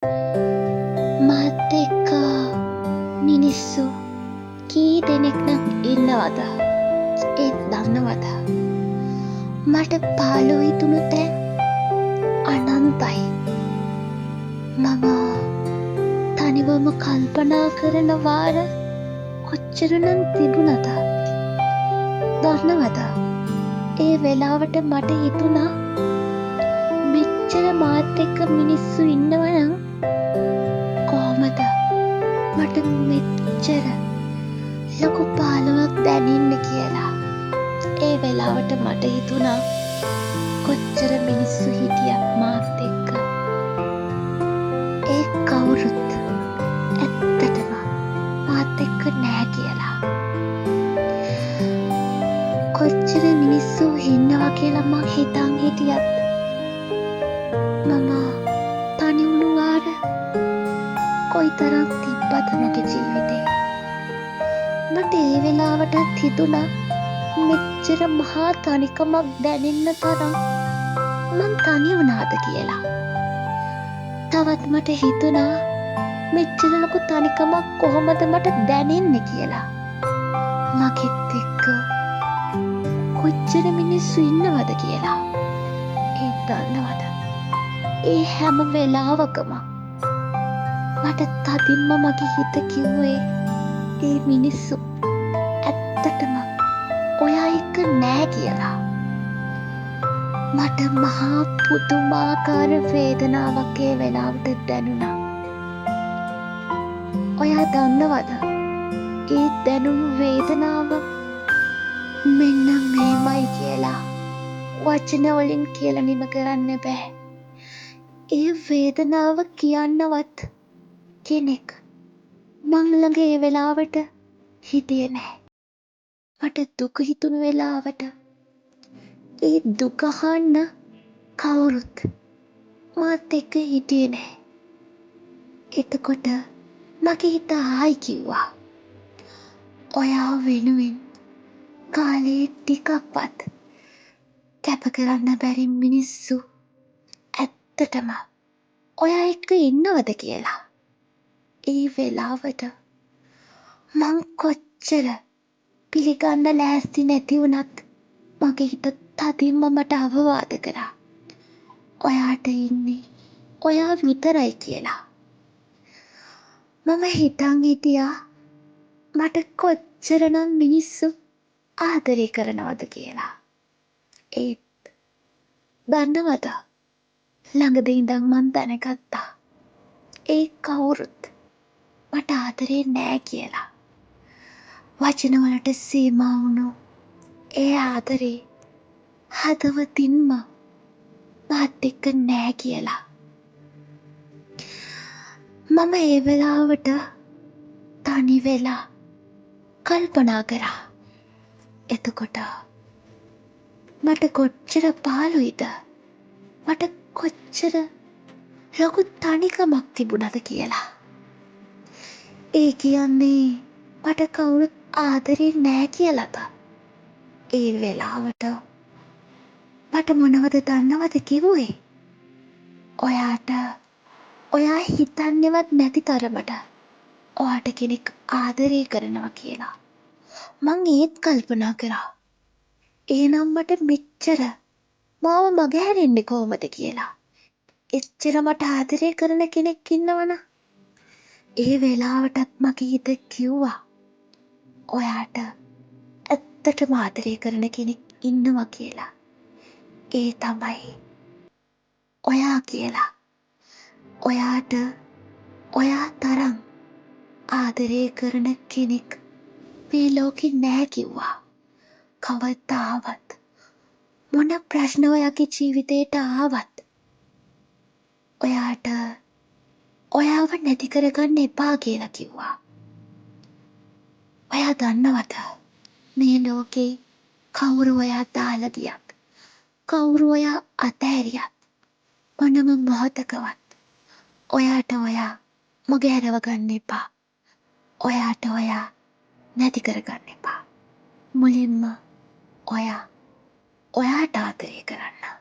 මාත් එක්ක මිනිස්සු කී දෙනෙක් නම් ඉන්නවද? ඒත් දන්නවද? මට පාළු හිතුණු තැන් අනන්තයි. මම තනිවම කල්පනා කරන වාර කොච්චරනම් තිබුණද? දන්නවද? ඒ වෙලාවට මට හිතුණා මෙච්චර මාත් එක්ක මිනිස්සු ඉන්නවනම් කොහොමද මට මෙච්චර ලොකු පාළුවක් දැනෙන්නේ කියලා. ඒ වෙලාවට මට හිතුණා කොච්චර මිනිස්සු හිටියත් මාත් එක්ක ඒ කවුරුත් ඇත්තටම මාත් එක්ක නෑ කියලා. කොච්චර මිනිස්සු ඉන්නවා කියලා මං හිතන් හිටියත් මම තනි වුණු වාර කොයිතරම් තිබ්බද මගේ ජීවිතේ. මට ඒ වෙලාවටත් හිතුණා මෙච්චර මහා තනිකමක් දැනෙන්න තරම් මං තනි වුණාද කියලා. තවත් මට හිතුණා මෙච්චර ලොකු තනිකමක් කොහොමද මට දැනෙන්නේ කියලා. මගෙත් එක්ක කොච්චර මිනිස්සු ඉන්නවද කියලා. ඒ දන්නවද? ඒ හැම වෙලාවකම මට තදින්ම මගේ හිත කිව්වේ ඒ මිනිස්සු ඇත්තටම ඔයා එක්ක නෑ කියලා. මට මහා පුදුමාකාර වේදනාවක් ඒ වෙලාවට දැනුණා. ඔයා දන්නවද? ඒ දැනුණු වේදනාව මෙන්න මේමයි කියලා වචන වලින් කියලා නිම කරන්න බෑ. ඒ වේදනාව කියන්නවත් කෙනෙක් මං ළඟ ඒ වෙලාවට හිටියේ නෑ. මට දුක හිතුණු වෙලාවට ඒ දුක අහන්න කවුරුත් මාත් එක්ක හිටියේ නෑ. එතකොට මගේ හිත ආයි කිව්වා ඔයා වෙනුවෙන් කාලේ ටිකක්වත් කැප කරන්න බැරි මිනිස්සු ඇත්තටම ඔයා එක්ක ඉන්නවද කියලා. ඒ වෙලාවට මං කොච්චර පිළිගන්න ලෑස්ති නැති වුණත් මගේ හිත තදින්ම මට අවවාද කරා ඔයාට ඉන්නේ ඔයා විතරයි කියලා. මම හිතන් හිටියා මට කොච්චරනම් මිනිස්සු ආදරය කරනවද කියලා. ඒත් දන්නවද? ළඟද ඉඳන් මං දැනගත්තා ඒ කවුරුත් මට ආදරේ නෑ කියලා. වචනවලට සීමා වුණු ඒ ආදරේ හදවතින්ම මාත් එක්ක නෑ කියලා. මම ඒ වෙලාවට තනි වෙලා කල්පනා කරා. එතකොට මට කොච්චර පාළුයිද? මට කොච්චර ලොකු තනිකමක් තිබුණද කියලා. ඒ කියන්නේ මට කවුරුත් ආදරේ නෑ කියලාද? ඒ වෙලාවට මට මොනවද දන්නවද කිව්වේ? ඔයාට ඔයා හිතන්නේවත් නැති තරමට ඔයාට කෙනෙක් ආදරය කරනවා කියලා. මං ඒත් කල්පනා කරා එහෙනම් මට මෙච්චර මාව මගහැරෙන්නේ කොහොමද කියලා. එච්චර මට ආදරය කරන කෙනෙක් ඉන්නවනම් ඒ වෙලාවටත් මගේ හිත කිව්වා ඔයාට ඇත්තටම ආදරය කරන කෙනෙක් ඉන්නවා කියලා. ඒ තමයි ඔයා කියලා. ඔයාට ඔයා තරම් ආදරය කරන කෙනෙක් මේ ලෝකෙ නෑ කිව්වා. කවදාවත් මොන ප්‍රශ්න ඔයාගේ ජීවිතේට ආවත් ඔයාට ඔයාව නැති කරගන්න එපා කියලා කිව්වා. ඔයා දන්නවද? මේ ලෝකේ කවුරු ඔයා දාලා ගියත් කවුරු ඔයා අතෑරියත් මොනම මොහොතකවත් ඔයාට ඔයා මගහැරව ගන්න එපා. ඔයාට ඔයා නැති කරගන්න එපා. මුලින්ම ඔයා ඔයාට ආදරය කරන්න.